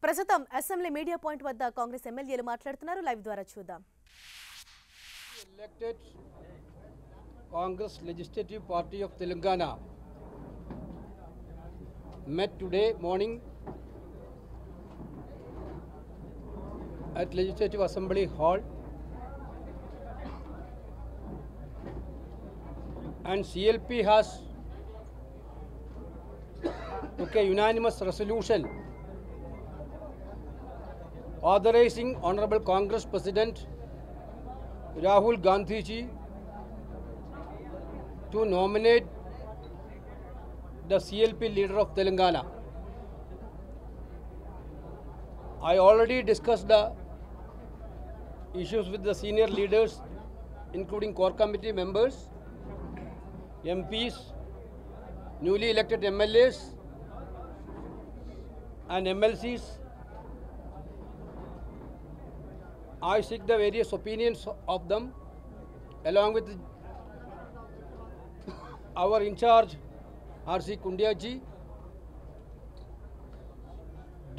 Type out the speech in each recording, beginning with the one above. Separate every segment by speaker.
Speaker 1: ప్రస్తుతం assembly media point వద్ద కాంగ్రెస్ ఎమ్మెల్యేలు మాట్లాడుతున్నారు. లైవ్ ద్వారా చూద్దాం.
Speaker 2: Elected Congress Legislative Party of Telangana met today morning at Legislative Assembly Hall, and CLP has took a unanimous resolution authorizing Honorable Congress President Rahul Gandhi ji to nominate the CLP leader of Telangana. I already discussed the issues with the senior leaders, including core committee members, MPs, newly elected MLAs and MLCs. I seek the various opinions of them along with our in charge R.C. Kundia ji.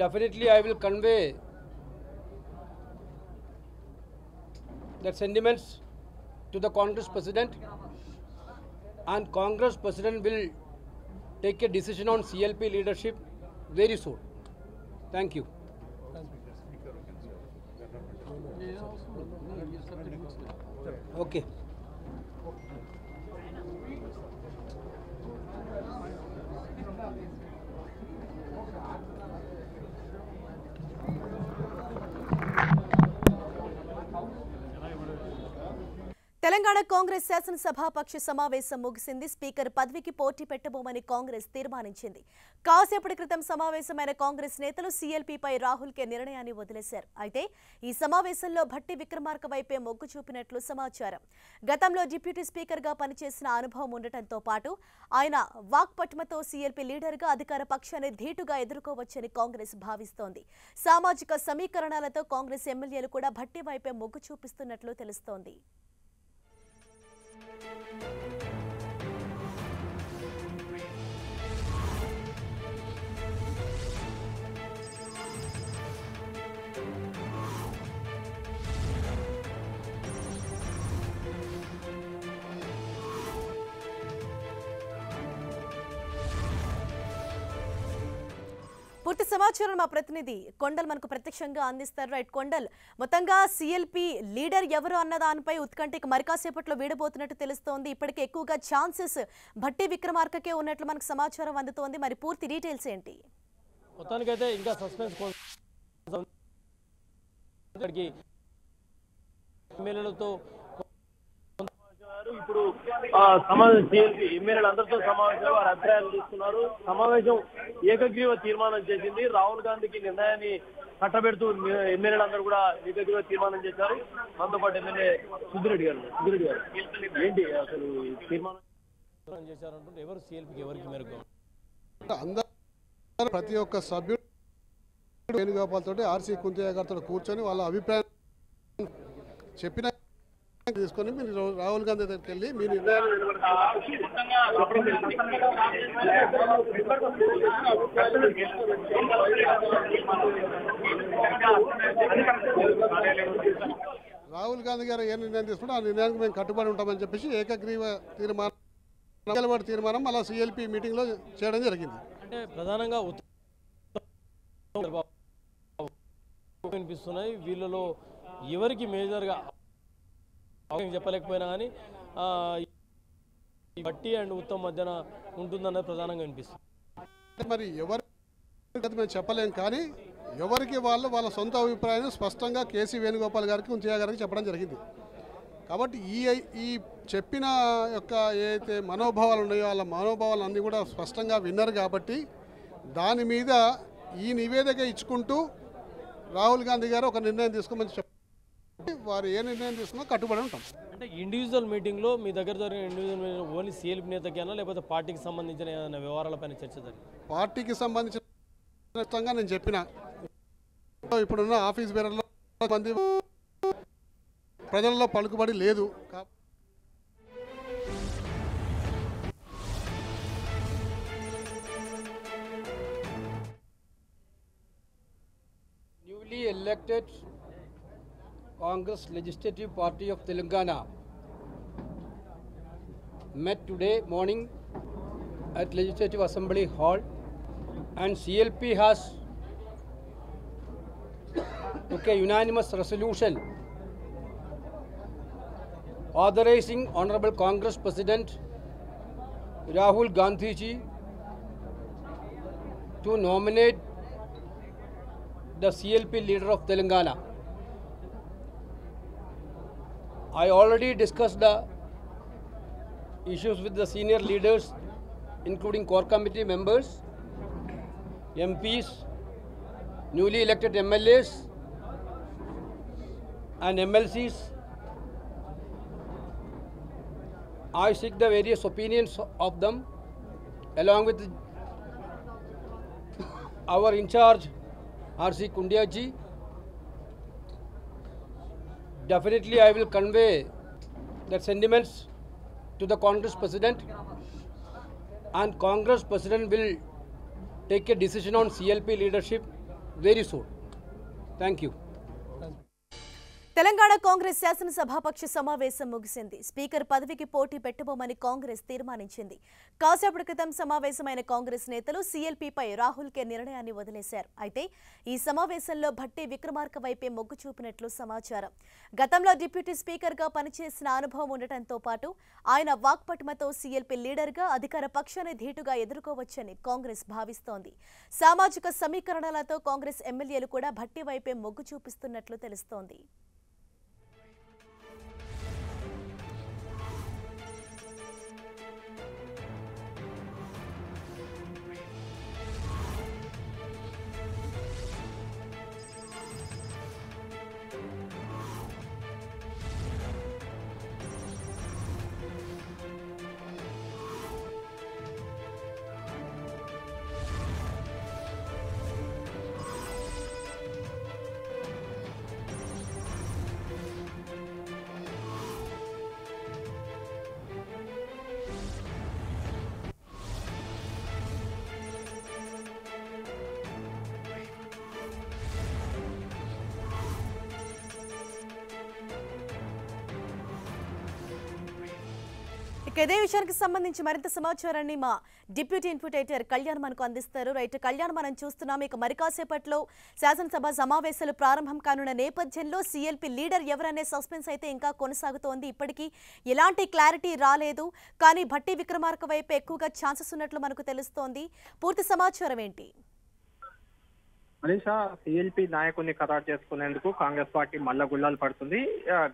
Speaker 2: Definitely I will convey the sentiments to the Congress President, and Congress President will take a decision on CLP leadership very soon. Thank you. Okay.
Speaker 1: Telangana Congress శాసనసభాపక్ష సమావేశం ముగిసింది. Speaker పదవికి పోటీ పెట్టబోమని కాంగ్రెస్ తీర్మానించింది. కాసేపటి క్రితం సమావేశమైన కాంగ్రెస్ నేతలు సీఎల్పీపై రాహుల్కే నిర్ణయాన్ని వదిలేశారు. అయితే ఈ సమావేశంలో భట్టి విక్రమార్క వైపే మొగ్గు చూపినట్లు సమాచారం. గతంలో డిప్యూటీ స్పీకర్గా పనిచేసిన అనుభవం ఉండటంతో పాటు ఆయన వాక్పటిమతో సీఎల్పీ లీడర్గా అధికార పక్షాన్ని ధీటుగా ఎదుర్కోవచ్చని కాంగ్రెస్ భావిస్తోంది. సామాజిక సమీకరణాలతో కాంగ్రెస్ ఎమ్మెల్యేలు కూడా భట్టి వైపే మొగ్గు చూపిస్తున్నట్లు తెలుస్తోంది. పూర్తి సమాచారం మా ప్రతినిధి కొండల్ మనకు ప్రత్యక్షంగా అందిస్తారు. రైట్ కొండల్, మొత్తంగా సీఎల్పీ లీడర్ ఎవరు అన్న దానిపై ఉత్కంఠకి మరి కాసేపట్లో వీడబోతున్నట్టు తెలుస్తోంది. ఇప్పటికే ఎక్కువగా ఛాన్సెస్ భట్టి విక్రమార్కకే ఉన్నట్లు మనకు సమాచారం అందుతోంది. మరి పూర్తి డీటెయిల్స్ ఏంటి?
Speaker 3: మొత్తానికైతే ఇంకా సస్పెన్స్ ఎమ్మెల్యేలతో ఇప్పుడు ఎమ్మెల్యేలు అందరితో సమావేశంలో వారి అభిప్రాయాలు తీసుకున్నారు. సమావేశం ఏకగ్రీవ తీర్మానం చేసింది. రాహుల్ గాంధీకి నిర్ణయాన్ని కట్టబెడుతూ ఎమ్మెల్యేలందరూ కూడా ఏకగ్రీవ తీర్మానం చేశారు. మనతో పాటు ఎమ్మెల్యే సుధిరెడ్డి గారు ఏంటి అసలు తీర్మానం చేశారంటే ఎవరు సీఎల్పీకి ఎవరికి మేరకు
Speaker 4: అందరూ ప్రతి ఒక్క సభ్యుడు వేణుగోపాల్ తోటి ఆర్సీ కుంతియా గారితో కూర్చొని వాళ్ళ అభిప్రాయం చెప్పిన తీసుకొని మీరు రాహుల్ గాంధీ దగ్గరికి వెళ్ళి మీ నిర్ణయాలు రాహుల్ గాంధీ గారు ఏ నిర్ణయం తీసుకుంటే ఆ నిర్ణయానికి మేము కట్టుబడి ఉంటామని చెప్పేసి ఏకగ్రీవ తీర్మానం అలా సిఎల్పి మీటింగ్ లో చేయడం జరిగింది.
Speaker 3: అంటే ప్రధానంగా వినిపిస్తున్నాయి. వీళ్ళలో ఎవరికి మేజర్గా చెప్పలేకపోయినా కానీ బట్టి అండ్ ఉత్తమ్ మధ్యన ఉంటుందన్నది ప్రధానంగా అనిపిస్తుంది.
Speaker 4: మరి ఎవరికి మేము చెప్పలేం, కానీ ఎవరికి వాళ్ళ సొంత అభిప్రాయాన్ని స్పష్టంగా కేసీ వేణుగోపాల్ గారికి కుంతియా గారికి చెప్పడం జరిగింది. కాబట్టి ఈ చెప్పిన యొక్క ఏదైతే మనోభావాలు ఉన్నాయో వాళ్ళ మనోభావాలన్నీ కూడా స్పష్టంగా విన్నారు. కాబట్టి దాని మీద ఈ నివేదిక ఇచ్చుకుంటూ రాహుల్ గాంధీ గారు ఒక నిర్ణయం తీసుకోమని చెప్పి వారు ఏ నిర్ణయం తీసుకున్నా కట్టుబడి ఉంటాం.
Speaker 3: అంటే ఇండివిజువల్ మీటింగ్లో మీ దగ్గర జరిగిన ఇండివిజువల్ మీటింగ్ ఓన్లీ సీఎల్పీ నేతకేనా లేకపోతే పార్టీకి సంబంధించిన ఏదైనా వ్యవహారాలపైన చర్చ జరిగింది?
Speaker 4: పార్టీకి సంబంధించిన నేను చెప్పిన ఇప్పుడున్న ఆఫీస్ బేరర్లో మంది ప్రజల్లో పలుకుబడి లేదు.
Speaker 2: elected Congress Legislative Party of Telangana met today morning at Legislative Assembly Hall, and CLP has took a unanimous resolution authorizing Honorable Congress President Rahul Gandhi ji to nominate the CLP leader of Telangana. I already discussed the issues with the senior leaders, including core committee members, MPs, newly elected MLAs and MLCs. I seek the various opinions of them along with our in charge R.C. Kundia ji. Definitely I will convey the sentiments to the Congress President, and Congress President will take a decision on CLP leadership very soon. Thank you.
Speaker 1: Telangana Congress శాసనసభాపక్ష సమావేశం ముగిసింది. Speaker పదవికి పోటీ పెట్టబోమని కాంగ్రెస్ తీర్మానించింది. కాసేపటి క్రితం సమావేశమైన కాంగ్రెస్ నేతలు సీఎల్పీపై రాహుల్కే నిర్ణయాన్ని వదిలేశారు. అయితే ఈ సమావేశంలో భట్టి విక్రమార్క వైపే మొగ్గు చూపినట్లు సమాచారం. గతంలో డిప్యూటీ స్పీకర్గా పనిచేసిన అనుభవం ఉండటంతో పాటు ఆయన వాక్పటిమతో సీఎల్పీ లీడర్గా అధికార పక్షాన్ని ధీటుగా ఎదుర్కోవచ్చని కాంగ్రెస్ భావిస్తోంది. సామాజిక సమీకరణలతో కాంగ్రెస్ ఎమ్మెల్యేలు కూడా భట్టి వైపే మొగ్గు చూపిస్తున్నట్లు తెలుస్తోంది. ఇదే విషయానికి సంబంధించి మరింత సమాచారాన్ని మా డిప్యూటీ ఇన్పుటేటర్ కళ్యాణ్ మనకు అందిస్తారు. రైట్ కళ్యాణ్, మనం చూస్తున్నాం ఇక మరి కాసేపట్లో శాసనసభ సమావేశాలు ప్రారంభం కానున్న నేపథ్యంలో సీఎల్పీ లీడర్ ఎవరనే సస్పెన్స్ అయితే ఇంకా కొనసాగుతోంది. ఇప్పటికీ ఎలాంటి క్లారిటీ రాలేదు, కానీ భట్టి విక్రమార్క వైపు ఎక్కువగా ఛాన్సెస్ ఉన్నట్లు మనకు తెలుస్తోంది. పూర్తి సమాచారం ఏంటి?
Speaker 5: మనీషా, సిఎల్పి నాయకుడిని ఖరారు చేసుకునేందుకు కాంగ్రెస్ పార్టీ మల్ల గుల్లాలు పడుతుంది.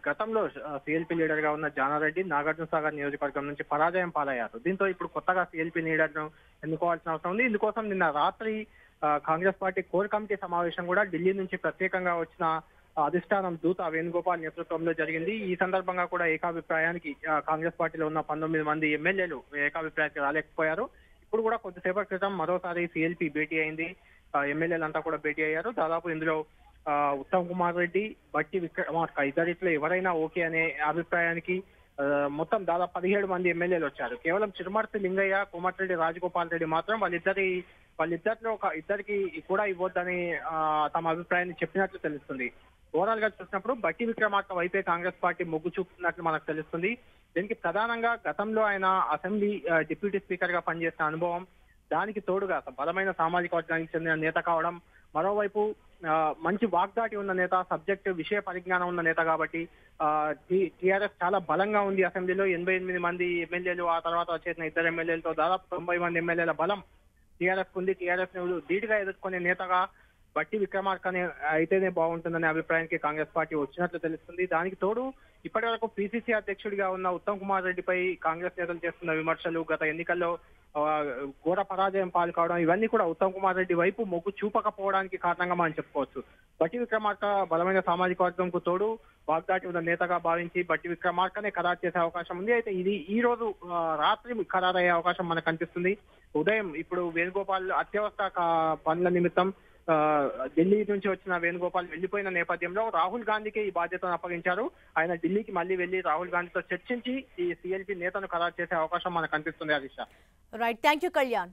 Speaker 5: గతంలో సిఎల్పి లీడర్ గా ఉన్న జానారెడ్డి నాగార్జున సాగర్ నియోజకవర్గం నుంచి పరాజయం పాలయ్యారు. దీంతో ఇప్పుడు కొత్తగా సిఎల్పి లీడర్ ను ఎన్నుకోవాల్సిన అవసరం ఉంది. ఇందుకోసం నిన్న రాత్రి కాంగ్రెస్ పార్టీ కోర్ కమిటీ సమావేశం కూడా ఢిల్లీ నుంచి ప్రత్యేకంగా వచ్చిన అధిష్టానం దూత వేణుగోపాల్ నేతృత్వంలో జరిగింది. ఈ సందర్భంగా కూడా ఏకాభిప్రాయానికి కాంగ్రెస్ పార్టీలో ఉన్న 19 మంది ఎమ్మెల్యేలు ఏకాభిప్రాయానికి రాలేకపోయారు. ఇప్పుడు కూడా కొద్దిసేపటి క్రితం మరోసారి సిఎల్పి భేటీ అయింది. ఎమ్మెల్యేలంతా కూడా భేటీ అయ్యారు. దాదాపు ఇందులో ఉత్తమ్ కుమార్ రెడ్డి, బట్టి విక్రమార్క ఇద్దరిట్లో ఎవరైనా ఓకే అనే అభిప్రాయానికి మొత్తం దాదాపు 17 మంది ఎమ్మెల్యేలు వచ్చారు. కేవలం చిరుమర్తి లింగయ్య, కోమటిరెడ్డి రాజగోపాల్ రెడ్డి మాత్రం వాళ్ళిద్దరిలో ఇద్దరికి కూడా ఇవ్వొద్దని తమ అభిప్రాయాన్ని చెప్పినట్లు తెలుస్తుంది. ఓవరాల్ గా చూసినప్పుడు బట్టి విక్రమార్క వైపే కాంగ్రెస్ పార్టీ మొగ్గు చూపుతున్నట్లు మనకు తెలుస్తుంది. దీనికి ప్రధానంగా గతంలో ఆయన అసెంబ్లీ డిప్యూటీ స్పీకర్ గా పనిచేసిన అనుభవం, దానికి తోడుగా బలమైన సామాజిక వర్గానికి చెందిన నేత కావడం, మరోవైపు మంచి వాగ్దాటి ఉన్న నేత, సబ్జెక్ట్ విషయ పరిజ్ఞానం ఉన్న నేత కాబట్టి టీఆర్ఎస్ చాలా బలంగా ఉంది. అసెంబ్లీలో 88 మంది ఎమ్మెల్యేలు, ఆ తర్వాత వచ్చేసిన 2 ఎమ్మెల్యేలతో దాదాపు 90 మంది ఎమ్మెల్యేల బలం టీఆర్ఎస్ ఉంది. టీఆర్ఎస్ ను ధీటుగా ఎదుర్కొనే నేతగా బట్టి విక్రమార్క అయితేనే బాగుంటుందనే అభిప్రాయానికి కాంగ్రెస్ పార్టీ వచ్చినట్లు తెలుస్తుంది. దానికి తోడు ఇప్పటి వరకు పిసిసి అధ్యక్షుడిగా ఉన్న ఉత్తమ్ కుమార్ రెడ్డిపై కాంగ్రెస్ నేతలు చేస్తున్న విమర్శలు, గత ఎన్నికల్లో ఘోర పరాజయం పాలు కావడం, ఇవన్నీ కూడా ఉత్తమ్ కుమార్ రెడ్డి వైపు మొగ్గు చూపకపోవడానికి కారణంగా మనం చెప్పుకోవచ్చు. బట్టి విక్రమార్క బలమైన సామాజిక వర్గంకు తోడు వాగ్దాటి ఉన్న నేతగా భావించి బట్టి విక్రమార్కనే ఖరారు చేసే అవకాశం ఉంది. అయితే ఇది ఈ రోజు రాత్రి ఖరారయ్యే అవకాశం మనకు కనిపిస్తుంది. ఉదయం ఇప్పుడు వేణుగోపాల్ అత్యవసర పనుల నిమిత్తం ఢిల్లీ నుంచి వచ్చిన వేణుగోపాల్ వెళ్లిపోయిన నేపథ్యంలో రాహుల్ గాంధీకి ఈ బాధ్యతను అప్పగించారు. ఆయన ఢిల్లీకి మళ్లీ వెళ్లి రాహుల్ గాంధీతో చర్చించి ఈ సిఎల్పి నేతను ఖరారు చేసే అవకాశం మనకు కనిపిస్తుంది. Harish.
Speaker 1: Right, thank you Kalyan.